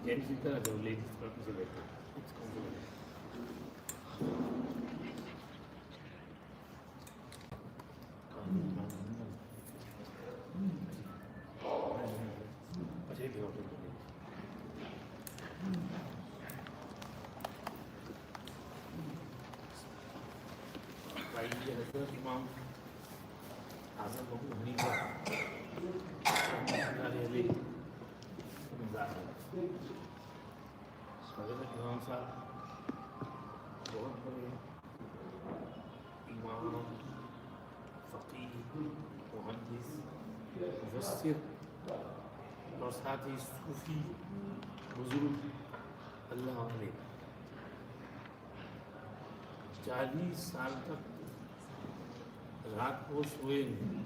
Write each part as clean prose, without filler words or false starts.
Gents की तरह जो लेडीज पर पीछे बैठे इट्स कंफर्टेबल अच्छे भी होटल भाई ये हजरत इमाम आज़म अबू हनीफा RA हजरत इमाम साहब बहुत बड़े इमाम फ़कीह मुहद्दिस मुफस्सिर और साथ ही सूफ़ी बुज़ुर्ग अल्लाह वाले 40 साल तक रात को सोए नहीं,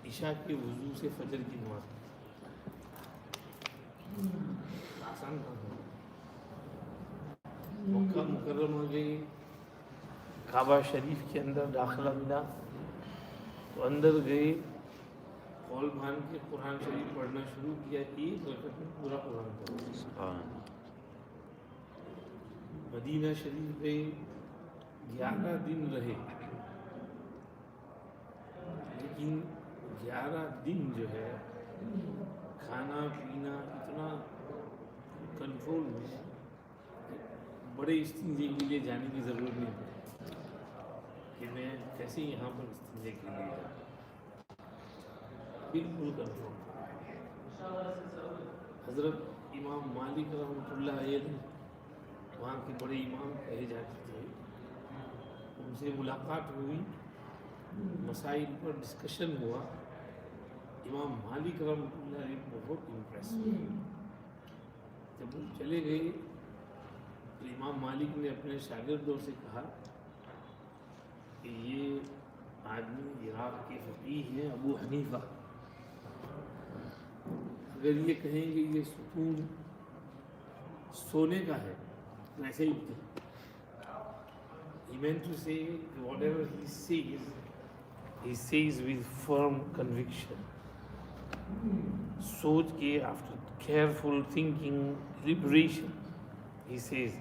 इशा के वजू से फजर की नमाज आसान काम है। मक्का मुकर्रमा गए, काबा शरीफ के अंदर दाखिला मिला तो अंदर गए, कौल बांध के कुरान शरीफ पढ़ना शुरू किया, एक रकअत में पूरा कुरान पढ़ा। मदीना शरीफ गए, 11 दिन रहे, लेकिन 11 दिन जो है खाना पीना इतना कंट्रोल में, बड़े इस्तिंजे के लिए जाने की ज़रूरत नहीं पड़ी कि मैं कैसे यहाँ पर इस्तिंजे के लिए जाऊँ, बिल्कुल कंट्रोल। हज़रत इमाम मालिक रहमतुल्लाह अलैह वहाँ के बड़े इमाम कहे जाते थे, उनसे मुलाकात हुई, मसाइल पर डिस्कशन हुआ। इमाम मालिक रहमतुल्लाह अलैह बहुत इम्प्रेस हुए। जब वो चले गए तो इमाम मालिक ने अपने शागिर्दों से कहा कि ये आदमी इराक़ के फ़कीह हैं अबू हनीफा, अगर ये कहेंगे ये सुकून सोने का है तो ऐसे ही उठते। He meant to say whatever he says with firm conviction. सोच के, after careful thinking, deliberation, he says,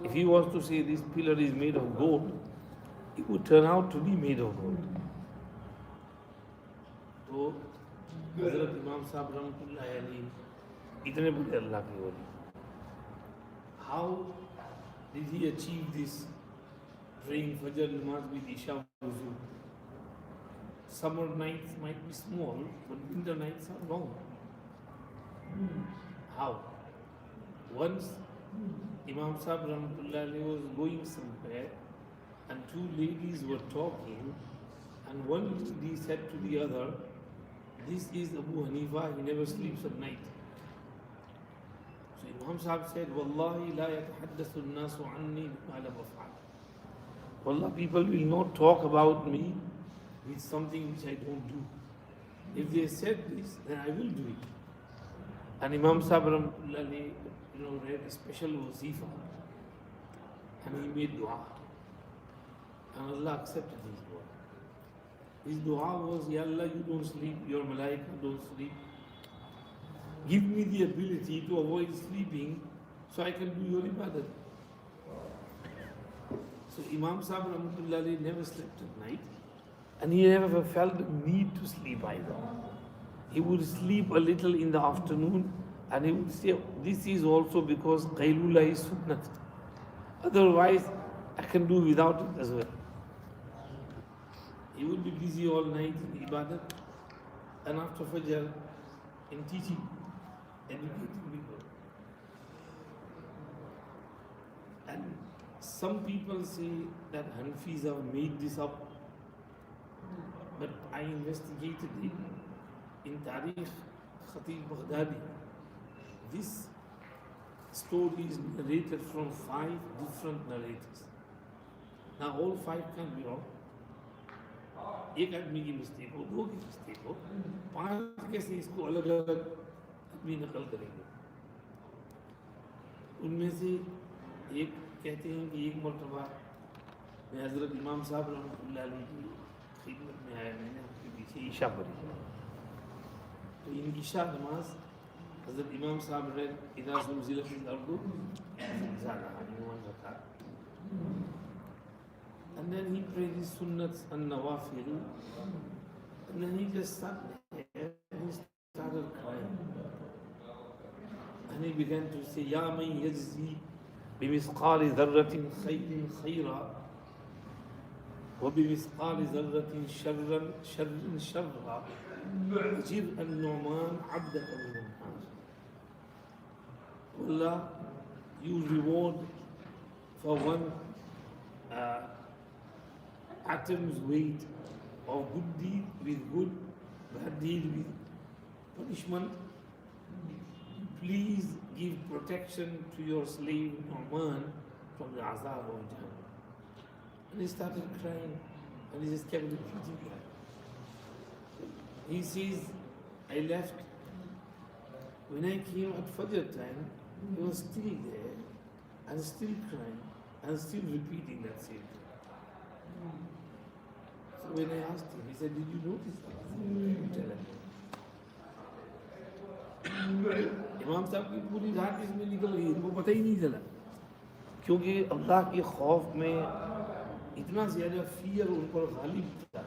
if he was to say this pillar is made of gold, it would turn out to be made of gold. तो हज़रत इमाम साहब रहमतुल्लाह अलैह इतने बड़े अल्लाह के वली, how did he achieve this? Praying Fajr Namaz with Isha Wuzu. Summer nights might be small, but winter nights are long. How? Once Imam Sahib Rahmatullah was going somewhere and two ladies were talking, and one lady said to the other, "This is Abu Hanifa, he never sleeps at night." So Imam Sahib said, "Wallahi la yatahaddathu an-nasu anni bima lam af'al." Wallah, people will not talk about me with something which I don't do. If they said this, then I will do it. And Imam Sahib read a special wazifa and he made dua. And Allah accepted his dua. His dua was, Ya Allah, you don't sleep, your malaika don't sleep. Give me the ability to avoid sleeping so I can do your ibadat. So Imam Sahib Rahmatullah never slept at night, and he never felt the need to sleep either. He would sleep a little in the afternoon, and he would say, this is also because Qailula is sunnat. Otherwise, I can do without it as well. He would be busy all night in ibadat, and after Fajr in teaching, educating people. And some people say that Hanfis have made this up, but I investigated it in Tarikh Khatib Baghdadi. This story is narrated from 5 different narrators. Now all 5 can be wrong. एक आदमी की mistake हो, 2 की mistake हो, 5 कैसे इसको अलग अलग आदमी नकल करेंगे। उनमें से एक कहते हैं कि एक मरतबा मैं हज़रत इमाम साहब रहमतुल्लाह अलैह की खिदमत में आया, मैंने आपके पीछे ईशा पढ़ी। तो इन ईशा नमाज Hazrat Imam Sahib read إِذَا زُلْزِلَتِ الْأَرْضُ زِلْزَالَهَا in one rakat. And then he prayed his sunnats and nawafil. And then he just sat there and he started crying. And he began to say, يَا مَنْ يَجْزِي بِمِثْقَالِ ذَرَّةٍ خَيْرٍ خَيْرًا وبمثقال ذرة شرا شرا أجر النعمان عبدك من النار. Allah, you reward for one atom's weight of good deed with good, bad deed with punishment. Please give protection to your slave Nu'man from the azab of Jahannam. And he started crying and he just kept repeating that. He says, I left. When I came at Fajr time, he was still there and still crying and still repeating that same thing. So when I asked him, he said, did you notice that? I said, you tell him. इमाम साहब की पूरी रात इसमें निकल गई, इनको पता ही नहीं चला, क्योंकि अल्लाह के खौफ में इतना ज़्यादा fear उन पर गालिब था.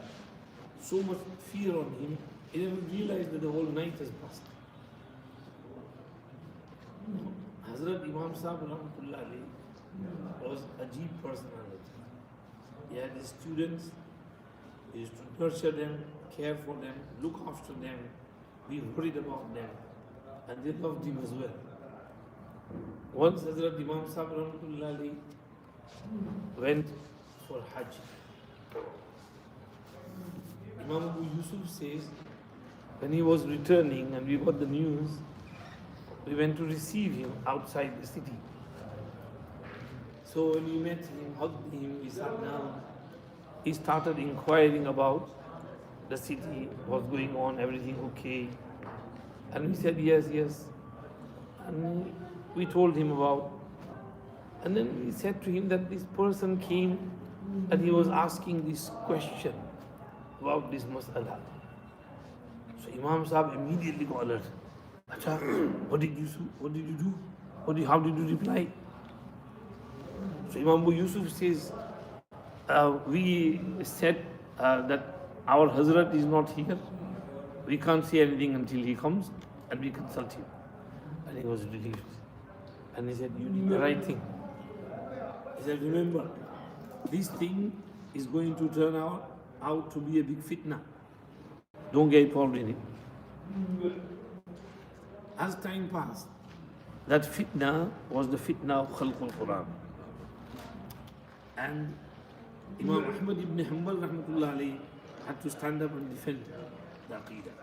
So much fear on him, he never realized that the whole night has passed. Hazrat Imam Sahib Rahmatullah Alayhi was a deep personality. He had his students, he used to nurture them, care for them, look after them, be worried about them, and they loved him as well. Once Hazrat Imam Sahib Rahmatullah Alayhi went for Hajj. Imam Abu Yusuf says, when he was returning and we got the news, we went to receive him outside the city. So when we met him, hugged him, we sat down. He started inquiring about the city, what's going on, everything okay. And we said, yes, yes. And we told him about. And then we said to him that this person came and he was asking this question about this mas'ala. So Imam Sahib immediately got alert. Acha, what did you do? How did you reply? So Imam Abu Yusuf says, we said that our Hazrat is not here. We can't say anything until he comes and we consult him. And he was relieved. And he said, you did the right thing. He said, remember, this thing is going to turn out to be a big fitna. Don't get involved in it. As time passed, that fitna was the fitna of Khalq al-Quran. And Imam Ahmad ibn Hanbal rahmatullah alayhi had to stand up and defend the Aqidah.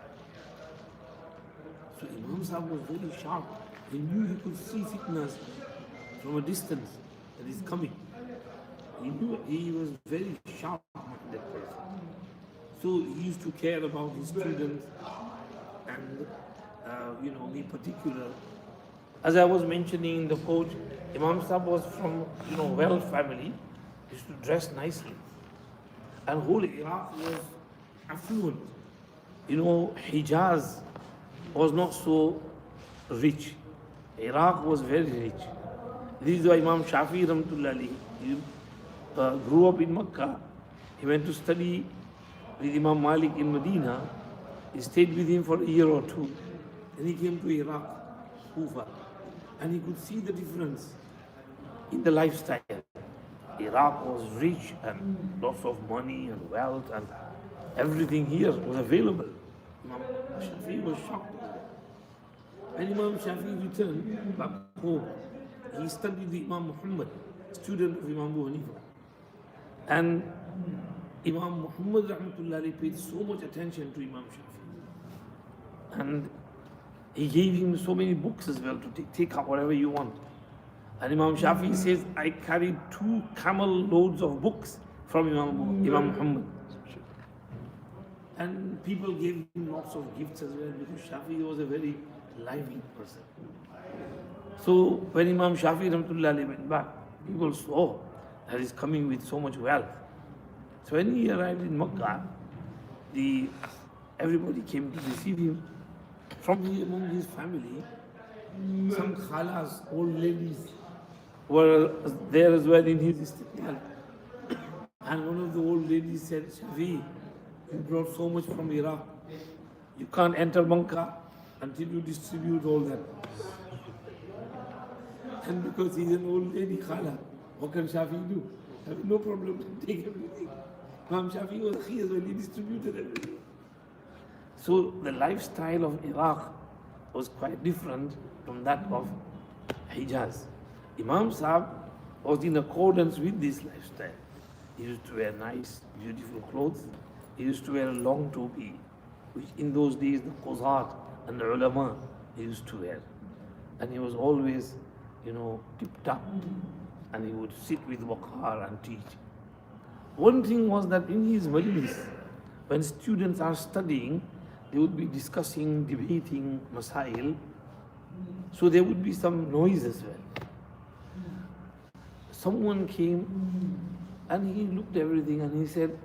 So Imam Sahib was very sharp. He knew he could see fitnas from a distance that is coming. He knew he was very sharp-minded person. So he used to care about his students and be particular. As I was mentioning in the coach, Imam Sahib was from well family. He used to dress nicely. And whole Iraq was affluent. Hijaz was not so rich. Iraq was very rich. This is why Imam Shafi Rahmatullah Alayhi grew up in Makkah. He went to study with Imam Malik in Medina. He stayed with him for a year or two. Then he came to Iraq, Kufa, and he could see the difference in the lifestyle. Iraq was rich and lots of money and wealth and everything here was available. Imam Shafi was shocked. When Imam Shafi returned back home, he studied with Imam Muhammad, student of Imam Abu Hanifah. And Imam Muhammad rahmatullah paid so much attention to Imam Shafi. And he gave him so many books as well to take up whatever you want. And Imam Shafi says, I carried 2 camel loads of books from Imam Muhammad. And people gave him lots of gifts as well because Shafi was a very lively person. So when Imam Shafi rahmatullah went back, people saw that he's coming with so much wealth. So when he arrived in Makkah, everybody came to receive him. From among his family, Some khalas, old ladies, were there as well in his istiqlal. And one of the old ladies said, Shafi, you brought so much from Iraq. You can't enter Makkah until you distribute all that. And because he's an old lady, khala, what can Shafi do? Shafi, no problem, take everything. Imam Shafi was khiyas when he distributed everything. So the lifestyle of Iraq was quite different from that of Hijaz. Imam Sahib was in accordance with this lifestyle. He used to wear nice, beautiful clothes. He used to wear a long topi, which in those days the Quzat and the ulama he used to wear. And he was always, tipped up. And he would sit with waqar and teach. One thing was that in his majlis, when students are studying, they would be discussing, debating masail. So there would be some noise as well. Someone came and he looked at everything and he said,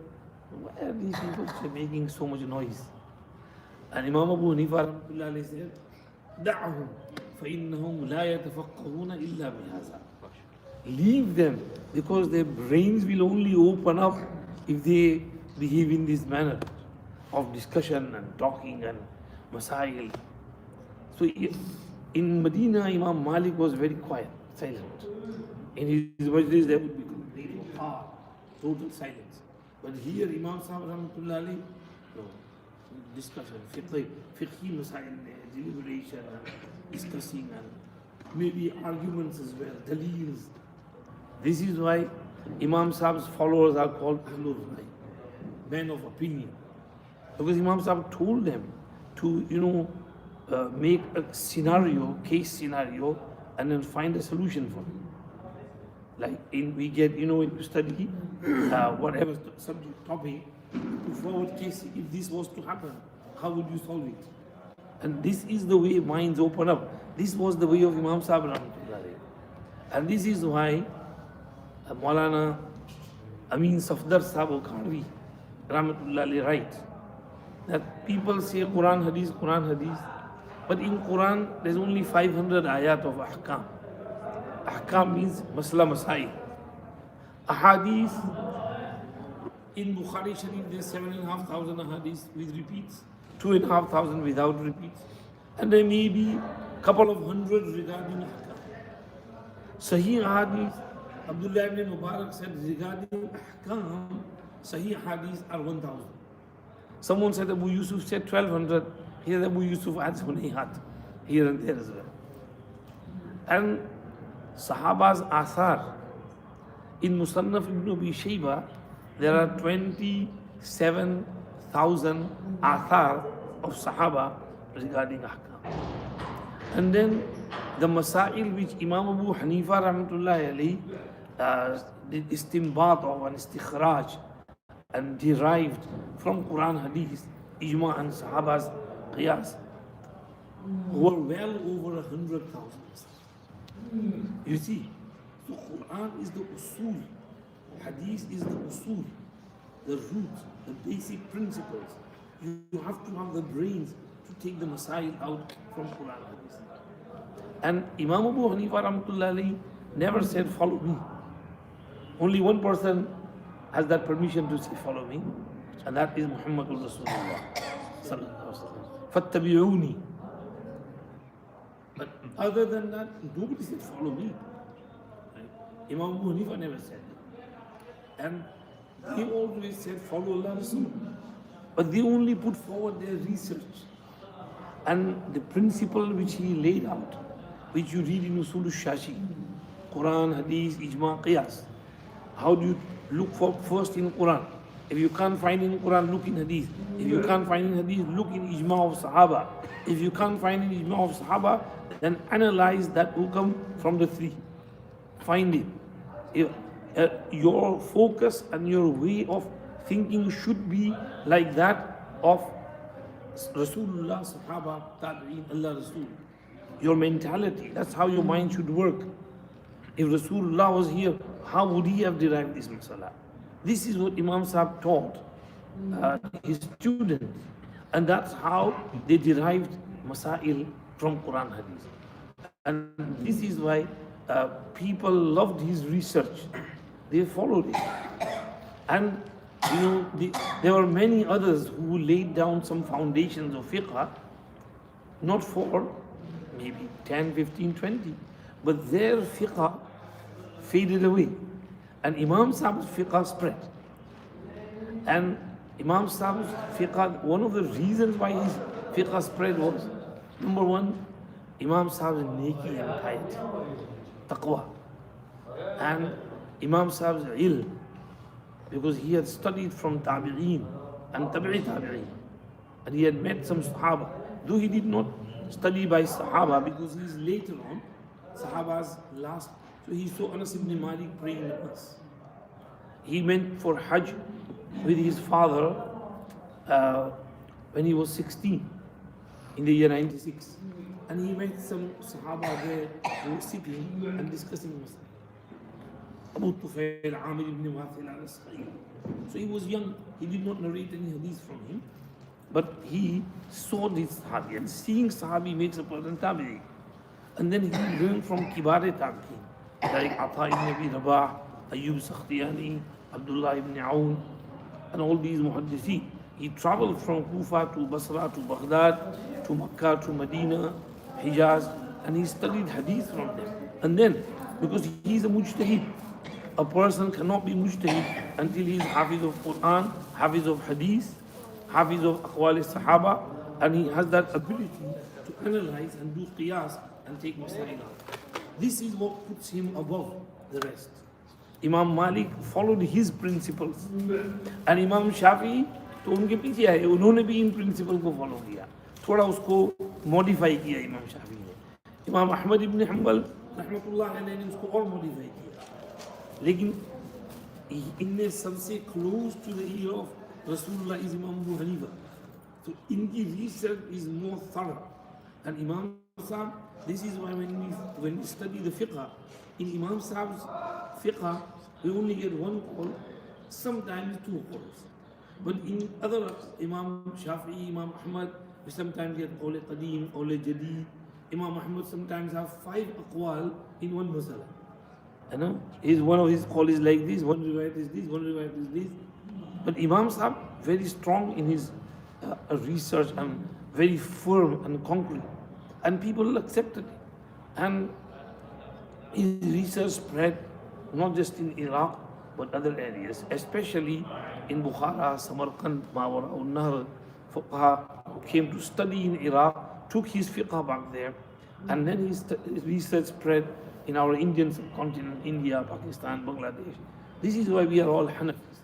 why are these people making so much noise? And Imam Abu Hanifah RA said, دعهم فإنهم لا يتفقهون إلا بهذا. Leave them, because their brains will only open up if they behave in this manner of discussion and talking and masail. So in Medina, Imam Malik was very quiet, silent. In his majlis, there would be complete waqar, total silence. But here, Imam Sahib Rahmatullah alayhi, no, discussion, fiqhi masail, deliberation, and discussing, and maybe arguments as well, daleels. This is why Imam Sahib's followers are called Ahlul Rai, men of opinion. Because Imam Sahib told them to, make a scenario, case scenario, and then find a solution for it. Like we get, when you study whatever subject, topic, to forward case, if this was to happen, how would you solve it? And this is the way minds open up. This was the way of Imam Sahib Rahmatullah. And this is why Maulana Amin Safdar Sahib Kharvi Rahmatullah writes that people say Quran Hadith, but in Quran there's only 500 ayat of ahkam. Ahkam means masla masail. Ahadith, in Bukhari Sharif there's 7,500 ahadith with repeats, 2,500 without repeats, and there may be a couple of hundred regarding ahkam. Sahih ahadith, Abdullah ibn Mubarak said regarding ahkam, Sahih hadith are 1,000. Someone said Abu Yusuf said 1,200. Here Abu Yusuf adds Hunayhat here and there as well. And Sahaba's Athar, in Musannaf ibn Abi Shayba, there are 27,000 Athar of Sahaba regarding ahkam. And then the Masail which Imam Abu Hanifah Rahmatullah alayhi did istinbat of and istikhraj and derived from Quran Hadith, Ijma and Sahaba's Qiyas, were well over 100,000. You see, so Quran is the usul, Hadith is the usul, the roots, the basic principles. You have to have the brains to take the Masail out from Quran Hadith. And Imam Abu Hanifah Rahmatullah alayhi never said, follow me. Only one person has that permission to say, follow me, and that is Muhammadur Rasulullah sallallahu alaihi wasallam. Fattabi'uni. But other than that, nobody said, follow me. Right? Imam Abu Hanifah never said that. And they always said, follow Allah Rasul. But they only put forward their research. And the principle which he laid out, which you read in Usul al-Shashi, Quran, Hadith, Ijma, Qiyas. How do you look for first in Quran? If you can't find in Quran, look in Hadith. If you can't find in Hadith, look in Ijma of Sahaba. If you can't find in Ijma of Sahaba, then analyze that hukam from the three. Find it. Your focus and your way of thinking should be like that of Rasulullah, Sahaba, Tabi'in, Allah Rasul. Your mentality, that's how your mind should work. If Rasulullah was here, how would he have derived this masala? This is what Imam Sahib taught his students. And that's how they derived masail from Quran Hadith. And this is why people loved his research. They followed it. And there were many others who laid down some foundations of fiqh, not for maybe 10, 15, 20, but their fiqh faded away. And Imam Sahib's fiqh spread. And Imam Sahib's fiqh, one of the reasons why his fiqh spread was, number one, Imam Sahib's neki and piety, taqwa. And Imam Sahib's ilm, because he had studied from tabi'een and tabi'i tabi'een. And he had met some Sahaba. Though he did not study by Sahaba, because he is later on, Sahaba's last. So he saw Anas ibn Malik praying with us. He went for Hajj with his father when he was 16 in the year 96. And he met some Sahaba there who were sitting and discussing Masala. Abu Tufail, Amir ibn Wathil al-Asqai. So he was young, he did not narrate any hadith from him, but he saw this Sahabi, and seeing Sahabi makes a person tabi'i. And then he learned from Kibare tabi'in, like Ata ibn Abi Rabah, Ayyub Sakhtiyani, Abdullah ibn Aoun, and all these muhaddithin. He traveled from Kufa to Basra to Baghdad to Makkah to Medina, Hijaz, and he studied hadith from them. And then, because he is a mujtahid, a person cannot be mujtahid until he is hafiz of Quran, hafiz of hadith, hafiz of aqwal sahaba, and he has that ability to analyze and do qiyas and take masail out. This is what puts him above the rest. Imam Malik followed his principles, and Imam Shafi तो उनके पीछे आए, उन्होंने भी in principle को follow किया, थोड़ा उसको मॉडिफाई किया इमाम शाफी ने. इमाम अहमद इब्न हम्बल रहमतुल्लाह अलैह ने उसको और मॉडिफाई किया. लेकिन इनने सबसे close to the year of रसूलुल्लाह इज इमाम अबू हनीफा. तो इनकी research is more thorough. And इमाम साहब, this is why when we study the fiqh, in Imam Sahab's fiqh we only get one call, sometimes two calls. But in other Imam Shafi'i, Imam Ahmad, we sometimes get Qawle Qadeem, Qawle Jadeed. Imam Ahmad sometimes have 5 aqwal in one masala. You know, one of his call is like this, one riwayat is this, one riwayat is this. But Imam Sahab very strong in his research and very firm and concrete, and people accepted it. And his research spread not just in Iraq but other areas, especially in Bukhara, Samarkand, Mawara, Nahr. Fuqaha who came to study in Iraq took his fiqh back there, and then his research spread in our Indian subcontinent, India, Pakistan, Bangladesh. This is why we are all Hanafis.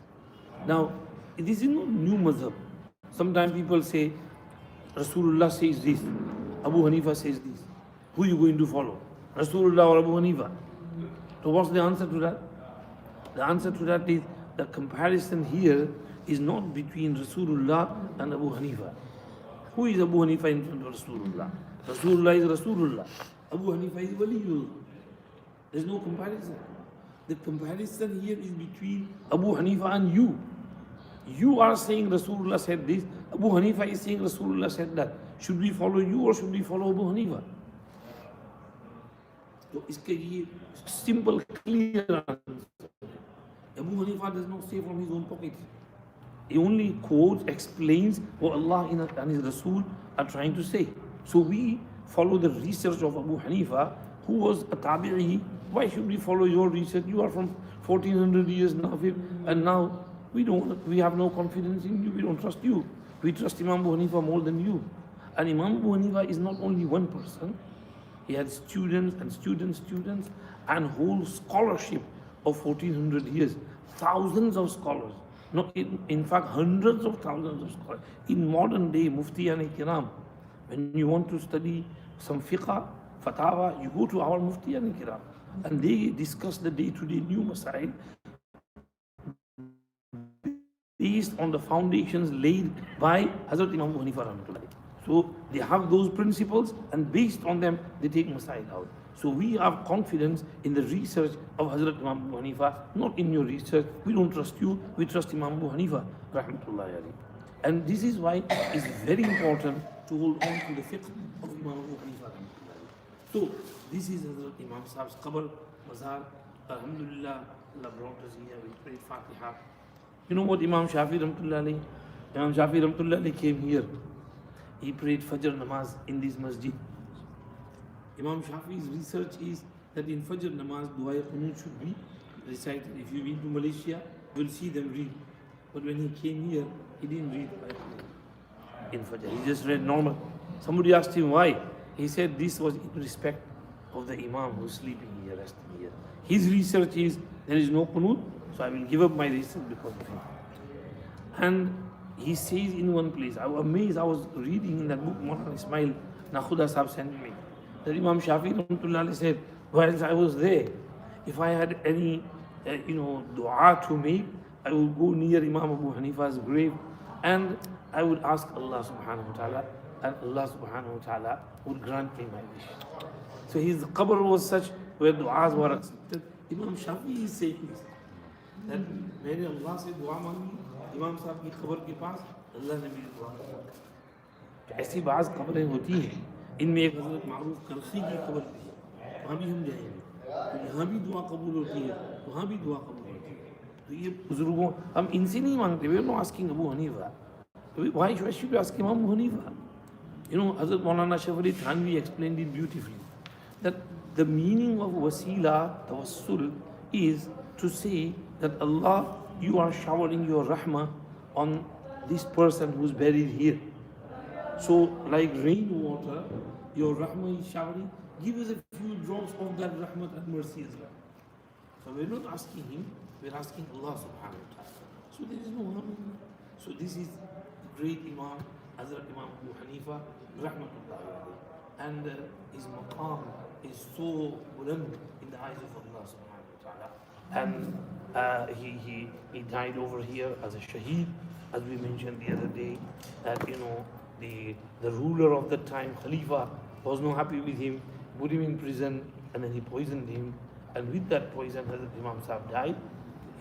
Now, this is not new madhab. Sometimes people say, Rasulullah says this, Abu Hanifa says this. Who are you going to follow? Rasulullah or Abu Hanifa? So what's the answer to that? The answer to that is the comparison here is not between Rasulullah and Abu Hanifa. Who is Abu Hanifa in front of Rasulullah? Rasulullah is Rasulullah. Abu Hanifa is Waliullah. There's no comparison. The comparison here is between Abu Hanifa and you. You are saying Rasulullah said this. Abu Hanifa is saying Rasulullah said that. Should we follow you or should we follow Abu Hanifa? So, iske ye simple, clear answer. Abu Hanifa does not say from his own pocket. He only quotes, explains what Allah and His Rasul are trying to say. So we follow the research of Abu Hanifa, who was a tabi'i. Why should we follow your research? You are from 1400 years now, and now we have no confidence in you. We don't trust you. We trust Imam Abu Hanifa more than you. And Imam Abu Hanifa is not only one person. He had students and students and whole scholarship of 1400 years. Thousands of scholars. Not in fact, hundreds of thousands of scholars. In modern day, Muftiyan Kiram, when you want to study some fiqh, fatawa, you go to our Muftiyan Kiram. And they discuss the day-to-day new masail based on the foundations laid by Hazrat Imam Abu Hanifah RA. So they have those principles, and based on them, they take masail out. So we have confidence in the research of Hazrat Imam Abu Hanifa, not in your research. We don't trust you, we trust Imam Abu Hanifa rahmatullahi alayhi. And this is why it's very important to hold on to the fiqh of Imam Abu Hanifa rahmatullahi alayhi. So this is Hazrat Imam Sahib's qabr, mazar. Alhamdulillah, Allah brought us here. We prayed Fatiha. You know what Imam Shafi Rahmatullah alayhi? Imam Shafi Rahmatullah alayhi came here. He prayed Fajr namaz in this masjid. Imam Shafi's research is that in Fajr namaz, Dua Qunut should be recited. If you've been to Malaysia, you'll see them read. But when he came here, he didn't read in Fajr. He just read normal. Somebody asked him why. He said this was in respect of the Imam who's sleeping here, resting here. His research is there is no Qunut, so I will give up my research because of him. And he says in one place, I was amazed, I was reading in that book, Maulana Ismail Nakhuda Sahib sent me, that Imam Shafi Rahmatullah said, whilst I was there, if I had any, dua to make, I would go near Imam Abu Hanifah's grave and I would ask Allah subhanahu wa ta'ala, and Allah subhanahu wa ta'ala would grant me my wish. So his qabr was such where du'as were accepted. Imam Shafi is saying this, that मैंने Allah से दुआ मांगी इमाम साहब की कब्र के पास, अल्लाह ने मेरी दुआ की। ऐसी बाज़ कब्रें होती हैं, इनमें एक हज़रत मारूफ करखी की कब्र भी है, वहाँ भी हम जाएंगे, तो यहाँ भी दुआ कबूल होती है, वहाँ भी दुआ कबूल होती है। तो ये बुजुर्गों, हम इनसे नहीं मांगते, we are not asking Abu Hanifa. Why should we ask Imam Abu Hanifa? Hazrat Maulana Shafari Thanvi explained it beautifully, that the meaning of wasila, tawassul, is to say that Allah, you are showering your rahmah on this person who's buried here. So like rainwater, your rahmah is showering, give us a few drops of that rahmat and mercy as well. So we're not asking him, we're asking Allah subhanahu wa ta'ala. So there is no harm in that. So this is the great Imam, Hazrat Imam Abu Hanifah, rahmatullah alayhi. And his maqam is so buland in the eyes of Allah subhanahu wa ta'ala. And he died over here as a shaheed, as we mentioned the other day, that the ruler of the time, Khalifa, was not happy with him, put him in prison, and then he poisoned him. And with that poison, Hazrat Imam Sahib died.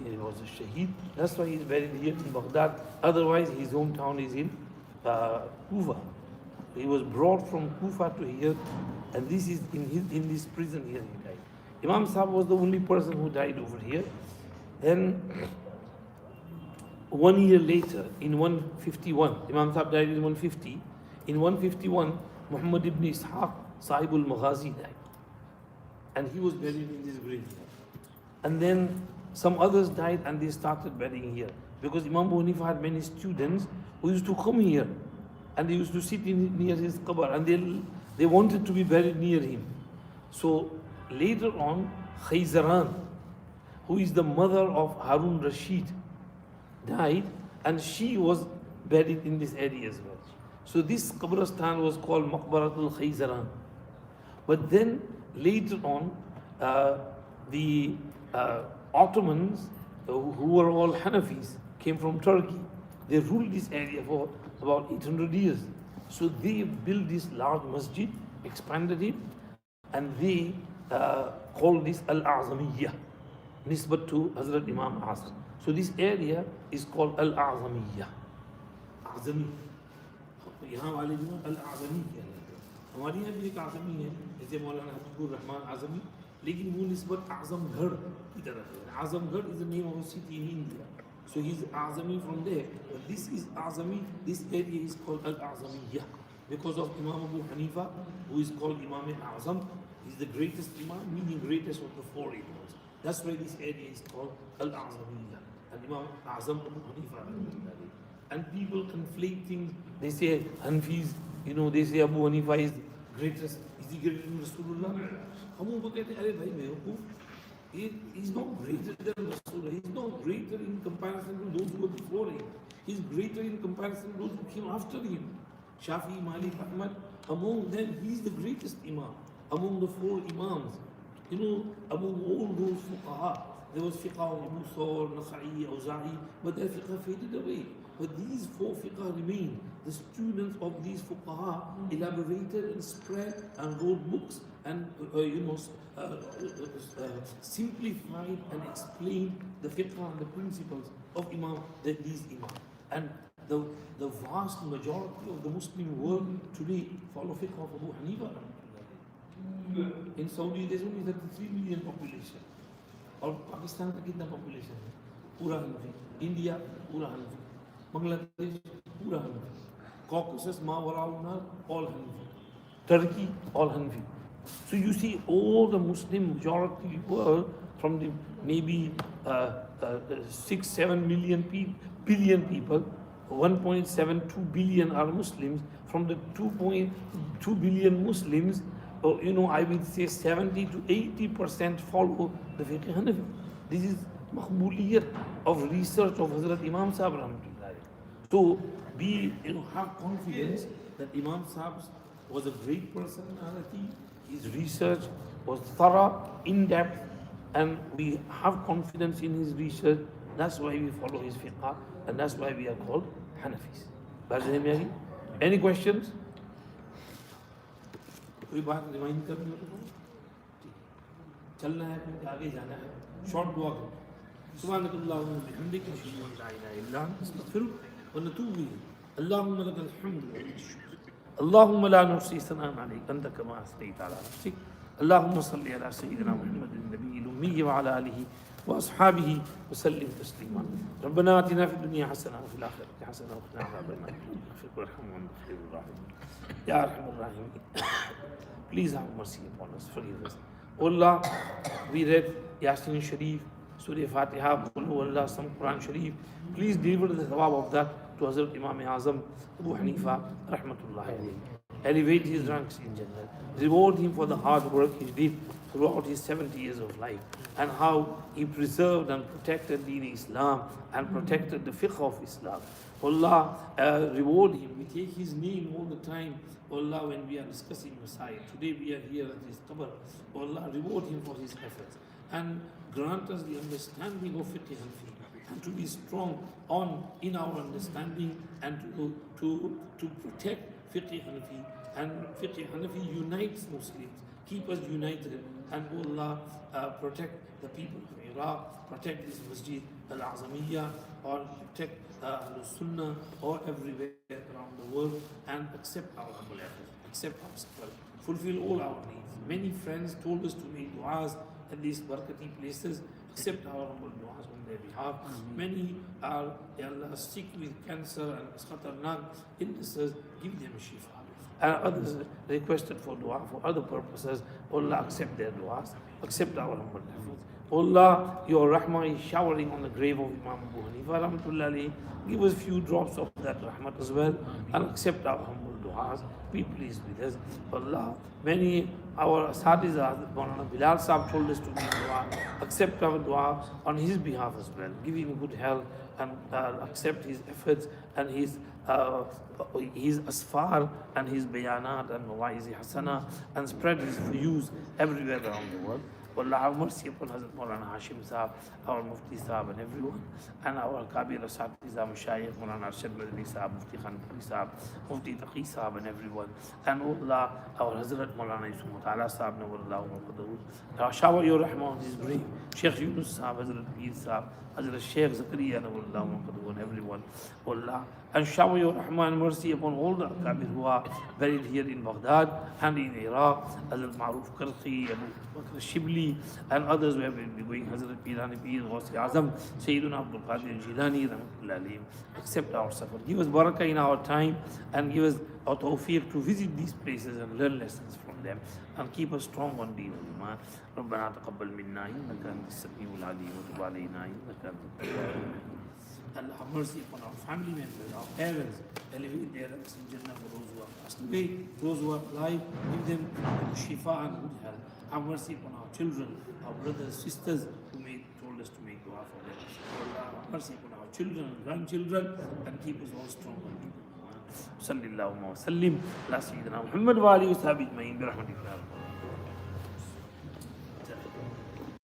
He was a shaheed. That's why he's buried here in Baghdad. Otherwise, his hometown is in Kufa. He was brought from Kufa to here, and this is in this prison here he died. Imam Sahib was the only person who died over here. Then 1 year later, in 151, Imam Sahib died in 150. In 151, Muhammad ibn Ishaq, Sahibul Maghazi, died. And he was buried in this grave. And then some others died and they started burying here. Because Imam Abu Hanifah had many students who used to come here and they used to sit near his qabr, and they wanted to be buried near him. So later on, Khayzaran, who is the mother of Harun Rashid, died, and she was buried in this area as well. So this qabristan was called Maqbaratul Khayzaran. But then later on, the Ottomans, who were all Hanafis, came from Turkey. They ruled this area for about 800 years. So they built this large masjid, expanded it, and they called this Al-A'zamiyyah, nisbat to Hazrat Imam Azam. So this area is called Al-A'zamiyyah. Azami. यहाँ वाले जो Al-A'zami कहलाते हैं. हमारे यहाँ भी एक आज़मी है, जैसे मौलाना हबीबुर रहमान आज़मी, लेकिन वो निस्बत आज़मगढ़ की तरफ है. Azamgarh is the name of a city in India. So he's Azami from there. But this is Azami, this area is called Al-Azamiyyah because of Imam Abu Hanifa, who is called Imam Azam. He's the greatest Imam, meaning greatest of the 4 Imams. That's why this area is called Al-Azamiyyah. And Imam Azam Abu Hanifa. And people conflate things. They say Hanfis, they say Abu Hanifa is the greatest. Is he greater than Rasulullah? He's not greater than Rasulullah. He's not greater in comparison to those who were before him. He's greater in comparison to those who came after him. Shafi, Malik, Ahmad, among them, he's the greatest Imam. Among the 4 Imams, among all those fuqaha, there was fiqh of Abu Thawr, Nakha'i, Awza'i, but their fiqh faded away. But these 4 fiqh remain. The students of these fuqaha elaborated and spread and wrote books and simplified and explained the fiqh and the principles of these Imam. And the vast majority of the Muslim world today follow fiqh of Abu Hanifa. In Saudi, there's only 33 million population. और पाकिस्तान का कितना population है? पूरा हनफी. India पूरा हनफी. बांग्लादेश पूरा हनफी. Caucasus, Mawarauna, all Hanafi. Turkey, all Hanafi. So you see, all the Muslim majority were from the maybe 6-7 million billion people. 1.72 billion are Muslims. From the 2.2 billion Muslims, I will say 70 to 80% follow the fiqh Hanafi. This is maqbooliyat of research of Hazrat Imam Sahib Rahmatullah. So we have confidence that Imam Sahib was a great personality. His research was thorough, in-depth, and we have confidence in his research. That's why we follow his fiqh, and that's why we are called Hanafis. Any questions? कोई बात remind कर दो. चलना है, क्योंकि आगे जाना है. शॉर्ट दुआ करो. सुब्हानकल्लाहुम्मा व बिहम्दिका अशहदु अन ला इलाहा इल्ला अंता अस्तगफिरुका व अतूबु इलैक. अल्लाहुम्मा लकल हम्दु व लकल शुक्र. अल्लाहुम्मा ला नुहसी सनाअन अलैका अंता कमा असनैता अला नफ्सिक. अल्लाहुम्मा सल्लि अला सय्यिदिना मुहम्मदिन नबिय्यिल उम्मी व अला आलिहि व अस्हाबिहि व सल्लिम तस्लीमा. रब्बना आतिना फिद दुनिया हसना व फिल आखिरति हसना व क़िना अज़ाबन्नार. इग़फिर वरहम व अन्ता खैरुर राहिमीन. या अरहमर राहिमीन. Please have mercy upon us, forgive us. Allah, we read Yasin Sharif, Surah Fatiha, Allah, some Quran Sharif. Please deliver the thawab of that to Hazrat Imam Azam Abu Hanifah Rahmatullahi alayhi. Elevate his ranks in Jannah. Reward him for the hard work he did throughout his 70 years of life, and how he preserved and protected Deen Islam and protected the fiqh of Islam. Allah, reward him. We take his name all the time, Allah, when we are discussing Messiah. Today we are here at his qabr. Allah, reward him for his efforts and grant us the understanding of fiqh Hanafi, and to be strong in our understanding, and to protect fiqh Hanafi. And fiqh Hanafi unites Muslims, keep us united, and Allah, protect the people of Iraq, protect this Masjid Al-Azamiyya, or protect Sunnah, or everywhere around the world, and accept our humble efforts, accept our support, fulfill all our needs. Many friends told us to make du'as at these barakati places. Accept our humble du'as on their behalf. Many are sick with cancer and khatarnak illnesses. Give them shifa. And others requested for dua for other purposes. Allah, accept their du'as. Accept our humble efforts. Allah, your rahmah is showering on the grave of Imam Abu Hanifah Rahmatullah alayhi. Give us few drops of that rahmat as well, and accept our humble du'as. Be pleased with us. Allah, many our Asatiza, Maulana Bilal Sahib told us to make dua. Accept our dua on his behalf as well. Give him good health, and accept his efforts and his asfar and his bayanat and mawaiz hasana, and spread his views everywhere around the world. Allah, have mercy upon Hazrat Maulana Hashim Sahib, our Mufti Sahib, and everyone, and our Kabir Asatiza, Mashayikh, Maulana Arshad Madani Sahib, Mufti Khanpuri Sahib, Mufti Taqi Sahib, and everyone, and Allah, our Hazrat Maulana Yusuf Mutala Sahib, Nawallahu Muqaddaru. Shower your rahmah on his grave. Sheikh Yunus Sahib, Hazrat Pir Sahib, Hazrat Sheikh Zakaria, Nawallahu Muqaddaru, and everyone. Allah, and shower your rahmah and mercy upon all the Kabir who are buried here in Baghdad and in Iraq. Hazrat Maruf Karqi, Abu Bakr Shibli, and others who have been going, Hazrat Pirani Pir, Gausi Azam, Sayyiduna Abdul Qadir Jilani, Rahmatullah alayhim. Accept our support. Give us barakah in our time, and give us our tawfiq to visit these places and learn lessons from them, and keep us strong on Deen al-Iman. ربنا تقبل منا إنك أنت السميع العليم وتب علينا إنك أنت التواب الرحيم. Allah, have mercy upon our family members, our parents, elevate their ranks in Jannah for those who are passed away, those who are alive, give them shifa and good health. Have mercy upon our children, our brothers, sisters who told us to make dua for them. Allah, have mercy upon our children and grandchildren, and keep us all strong. صلى الله وسلم على سيدنا محمد وآله وصحبه أجمعين برحمتك يا رب.